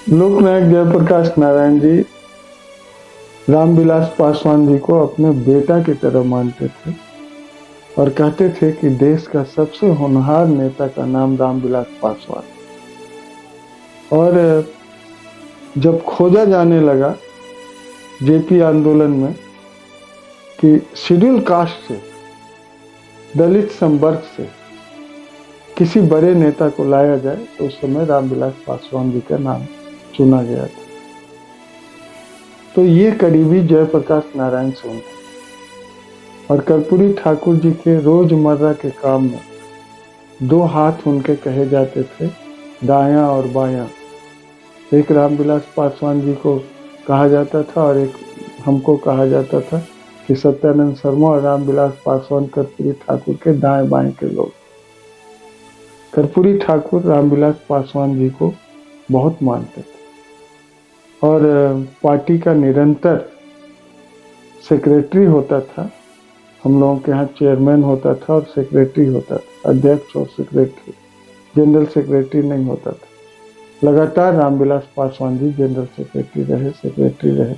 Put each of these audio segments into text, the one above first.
लोकनायक जयप्रकाश नारायण जी रामविलास पासवान जी को अपने बेटा की तरह मानते थे और कहते थे कि देश का सबसे होनहार नेता का नाम रामविलास पासवान। और जब खोजा जाने लगा जेपी आंदोलन में कि शेड्यूल कास्ट से, दलित संवर्ग से किसी बड़े नेता को लाया जाए, तो उस समय रामविलास पासवान जी का नाम चुना गया था। तो ये करीबी जयप्रकाश नारायण से उनका, और कर्पूरी ठाकुर जी के रोजमर्रा के काम में दो हाथ उनके कहे जाते थे, दायां और बायां। एक रामविलास पासवान जी को कहा जाता था और एक हमको कहा जाता था कि सत्यानंद शर्मा और रामविलास पासवान कर्पूरी ठाकुर के दाएं बाएं के लोग। कर्पूरी ठाकुर रामविलास पासवान जी को बहुत मानते थे और पार्टी का निरंतर सेक्रेटरी होता था। हम लोगों के यहाँ चेयरमैन होता था और सेक्रेटरी होता था, अध्यक्ष और सेक्रेटरी, जनरल सेक्रेटरी नहीं होता था। लगातार रामविलास पासवान जी जनरल सेक्रेटरी रहे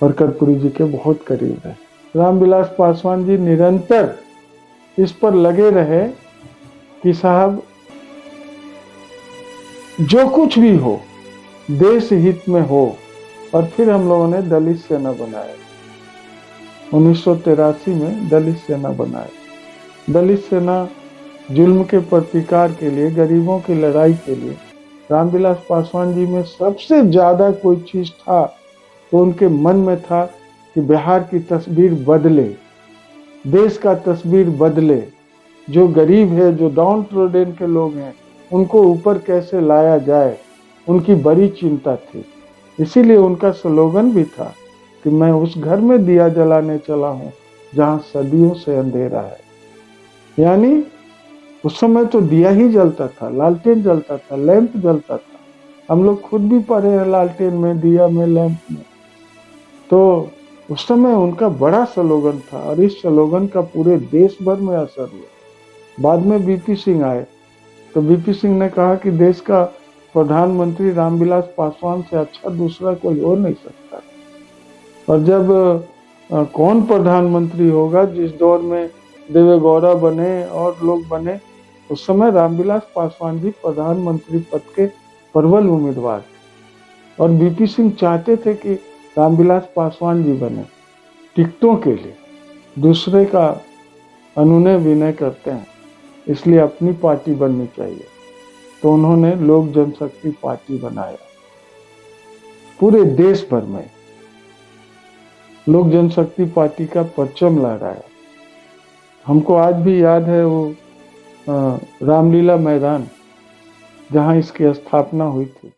और कर्पूरी जी के बहुत करीब रहे। रामविलास पासवान जी निरंतर इस पर लगे रहे कि साहब जो कुछ भी हो देश हित में हो। और फिर हम लोगों ने दलित सेना बनाया, 1983 में दलित सेना बनाया। दलित सेना जुल्म के प्रतिकार के लिए, गरीबों की लड़ाई के लिए रामविलास पासवान जी में सबसे ज्यादा कोई चीज था तो उनके मन में था कि बिहार की तस्वीर बदले, देश का तस्वीर बदले। जो गरीब है, जो डाउन ट्रोडन के लोग हैं, उनको ऊपर कैसे लाया जाए, उनकी बड़ी चिंता थी। इसीलिए उनका स्लोगन भी था कि मैं उस घर में दिया जलाने चला हूं जहां सदियों से अंधेरा है। यानी उस समय तो दिया ही जलता था, लालटेन जलता था, लैंप जलता था। हम लोग खुद भी पढ़े हैं लालटेन में, दिया में, लैंप में। तो उस समय उनका बड़ा स्लोगन था और इस स्लोगन का पूरे देश भर में असर हुआ। बाद में बीपी सिंह आए तो बीपी सिंह ने कहा कि देश का प्रधानमंत्री रामविलास पासवान से अच्छा दूसरा कोई हो नहीं सकता। और जब कौन प्रधानमंत्री होगा, जिस दौर में देवेगौड़ा बने और लोग बने, उस समय रामविलास पासवान जी प्रधानमंत्री पद के प्रबल उम्मीदवार थे। और बीपी सिंह चाहते थे कि रामविलास पासवान जी बने। टिकटों के लिए दूसरे का अनुनय विनय करते हैं, इसलिए अपनी पार्टी बननी चाहिए। तो उन्होंने लोक जनशक्ति पार्टी बनाया। पूरे देश भर में लोक जनशक्ति पार्टी का परचम लहराया। हमको आज भी याद है वो रामलीला मैदान जहां इसकी स्थापना हुई थी।